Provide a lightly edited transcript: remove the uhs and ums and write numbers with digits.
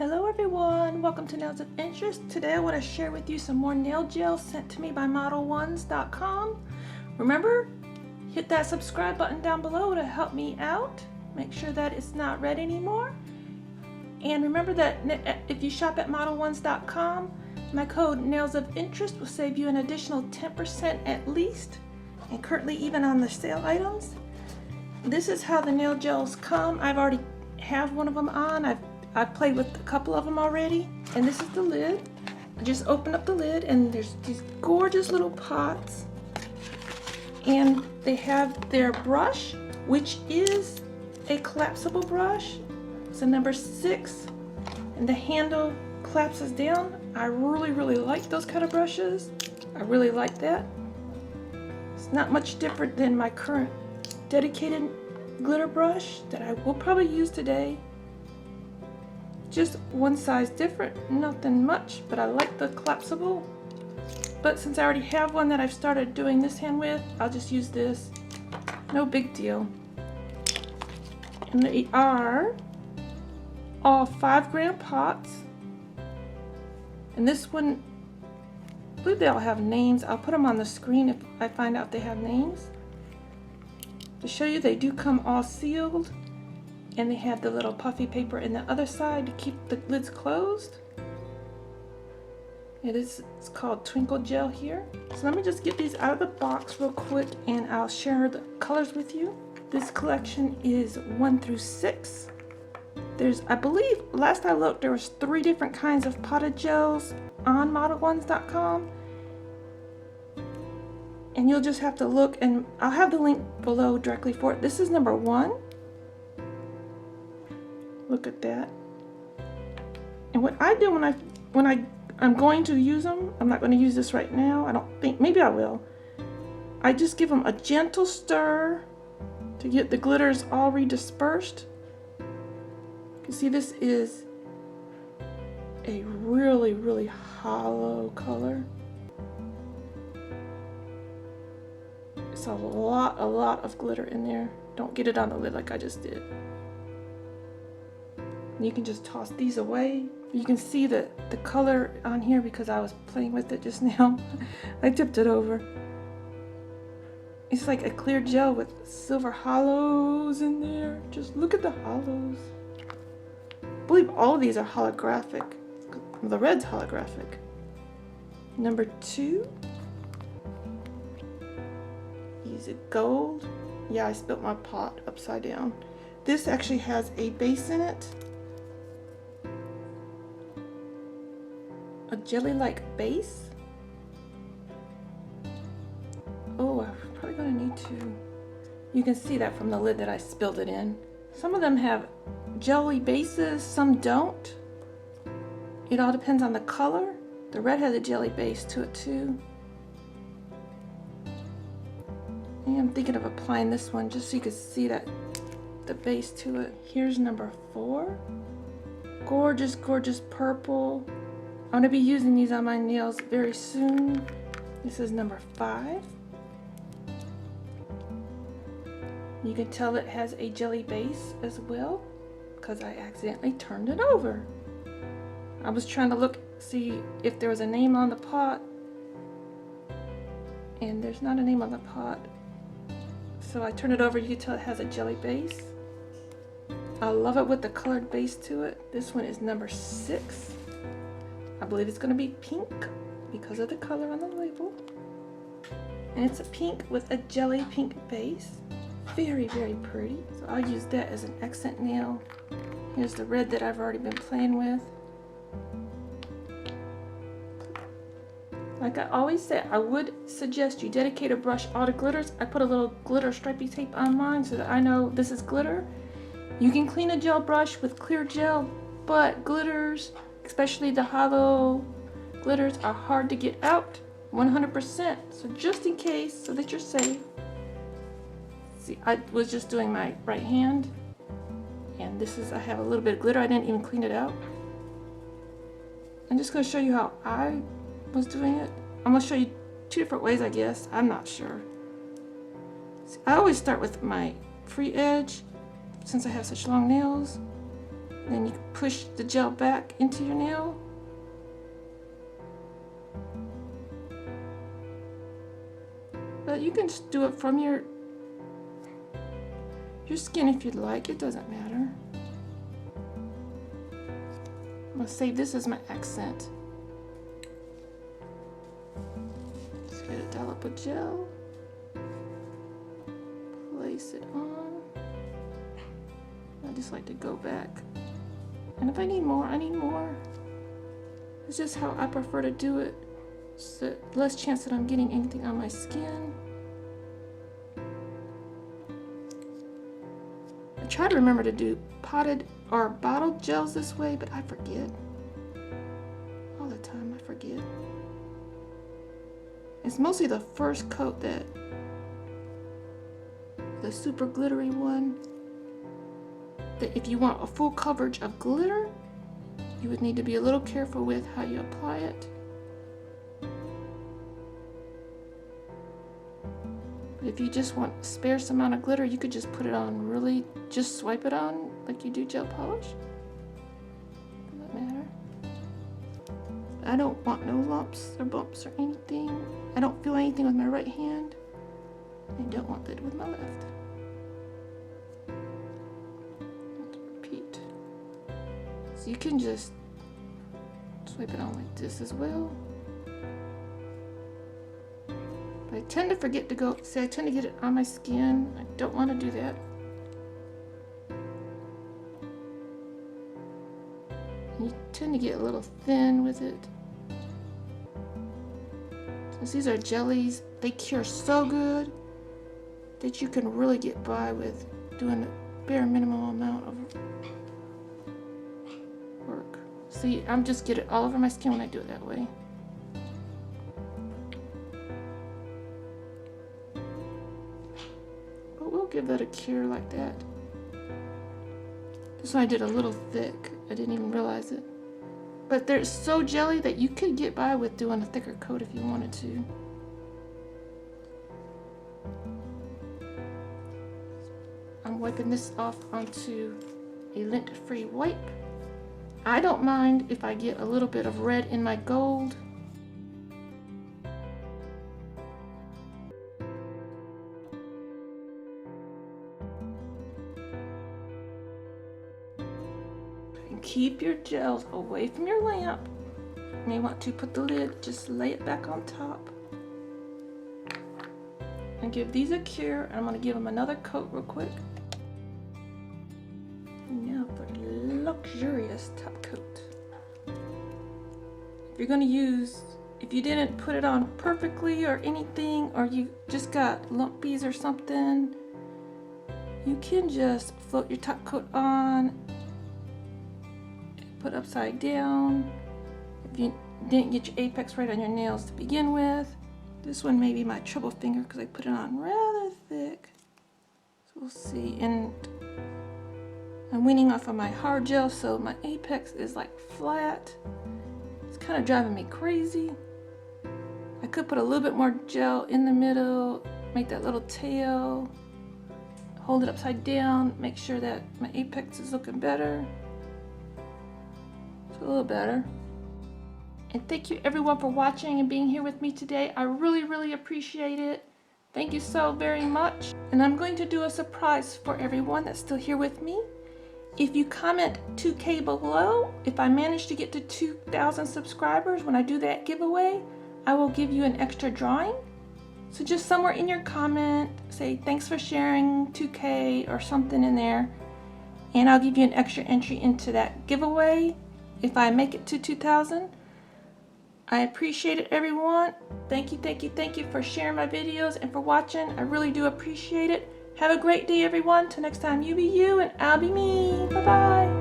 Hello everyone, welcome to Nails of Interest. Today I want to share with you some more nail gel sent to me by Modelones.com. Remember, hit that subscribe button down below to help me out. Make sure that it's not red anymore. And remember that if you shop at Modelones.com, my code Nails of Interest will save you an additional 10% at least, and currently even on the sale items. This is how the nail gels come. I've already have one of them on. I've played with a couple of them already, and this is the lid. I just open up the lid and there's these gorgeous little pots, and they have their brush, which is a collapsible brush. It's a number 6, and the handle collapses down. I really like those kind of brushes. I really like that. It's not much different than my current dedicated glitter brush that I will probably use today. Just one size different, nothing much, but I like the collapsible. But since I already have one that I've started doing this hand with, I'll just use this. No big deal. And they are all 5-gram pots. And this one, I believe they all have names. I'll put them on the screen if I find out they have names. To show you, they do come all sealed. And they have the little puffy paper in the other side to keep the lids closed. It's called Twinkle Gel here. So let me just get these out of the box real quick and I'll share the colors with you. This collection is 1 through 6. There's, I believe, last I looked, there was 3 different kinds of potted gels on Modelones.com. And you'll just have to look, and I'll have the link below directly for it. This is number 1. Look at that. And what I do when I'm going to use them, I'm not going to use this right now. I don't think, maybe I will. I just give them a gentle stir to get the glitters all redispersed. You can see this is a really hollow color. It's a lot of glitter in there. Don't get it on the lid like I just did. You can just toss these away. You can see the color on here because I was playing with it just now. I tipped it over. It's like a clear gel with silver hollows in there. Just look at the hollows. I believe all of these are holographic. The red's holographic. Number 2. Is it gold? Yeah, I spilt my pot upside down. This actually has a base in it. A jelly-like base. Oh, I'm probably going to need to. You can see that from the lid that I spilled it in. Some of them have jelly bases, some don't. It all depends on the color. The red has a jelly base to it too. And I'm thinking of applying this one just so you can see that the base to it. Here's number 4. Gorgeous purple. I'm going to be using these on my nails very soon. This is number 5. You can tell it has a jelly base as well because I accidentally turned it over. I was trying to see if there was a name on the pot, and there's not a name on the pot. So I turned it over. You can tell it has a jelly base. I love it with the colored base to it. This one is number 6. I believe it's going to be pink because of the color on the label. And it's a pink with a jelly pink base. Very pretty. So I'll use that as an accent nail. Here's the red that I've already been playing with. Like I always say, I would suggest you dedicate a brush all to glitters. I put a little glitter stripy tape on mine so that I know this is glitter. You can clean a gel brush with clear gel, but glitters, especially the hollow glitters, are hard to get out 100%. So just in case, so that you're safe. See, I was just doing my right hand, and this is, I have a little bit of glitter. I didn't even clean it out. I'm just going to show you how I was doing it. I'm going to show you 2 different ways, I guess. I'm not sure. See, I always start with my free edge since I have such long nails. Then you push the gel back into your nail. But you can just do it from your skin if you'd like, it doesn't matter. I'm gonna save this as my accent. Just get a dollop of gel, place it on. I just like to go back. And if I need more, I need more. It's just how I prefer to do it. So less chance that I'm getting anything on my skin. I try to remember to do potted or bottled gels this way, but I forget. All the time, I forget. It's mostly the first coat that, the super glittery one, that if you want a full coverage of glitter, you would need to be a little careful with how you apply it. But if you just want a sparse amount of glitter, you could just put it on really, just swipe it on like you do gel polish. Doesn't matter. I don't want no lumps or bumps or anything. I don't feel anything with my right hand. I don't want that with my left. Repeat. So you can just swipe it on like this as well. But I tend to forget to go, see, I tend to get it on my skin. I don't want to do that. And you tend to get a little thin with it. Since these are jellies, they cure so good that you can really get by with doing a bare minimum amount of work. See, I'm just getting it all over my skin when I do it that way. But we'll give that a cure like that. This one I did a little thick. I didn't even realize it. But they're so jelly that you could get by with doing a thicker coat if you wanted to. I'm wiping this off onto a lint-free wipe. I don't mind if I get a little bit of red in my gold. Keep your gels away from your lamp. You may want to put the lid, just lay it back on top. And give these a cure. I'm going to give them another coat real quick. Now for the luxurious top coat. If you're going to use, if you didn't put it on perfectly or anything, or you just got lumpies or something, you can just float your top coat on, put upside down. If you didn't get your apex right on your nails to begin with, this one may be my trouble finger because I put it on rather thick. So we'll see. And I'm weaning off of my hard gel, so my apex is like flat. It's kind of driving me crazy. I could put a little bit more gel in the middle, make that little tail, hold it upside down, make sure that my apex is looking better. A little better. And thank you everyone for watching and being here with me today. I really appreciate it. Thank you so very much. And I'm going to do a surprise for everyone that's still here with me. If you comment 2K below, if I manage to get to 2,000 subscribers when I do that giveaway, I will give you an extra drawing. So just somewhere in your comment, say thanks for sharing 2K or something in there, and I'll give you an extra entry into that giveaway if I make it to 2,000. I appreciate it, everyone. Thank you for sharing my videos and for watching. I really do appreciate it. Have a great day, everyone. Till next time, you be you and I'll be me. Bye-bye.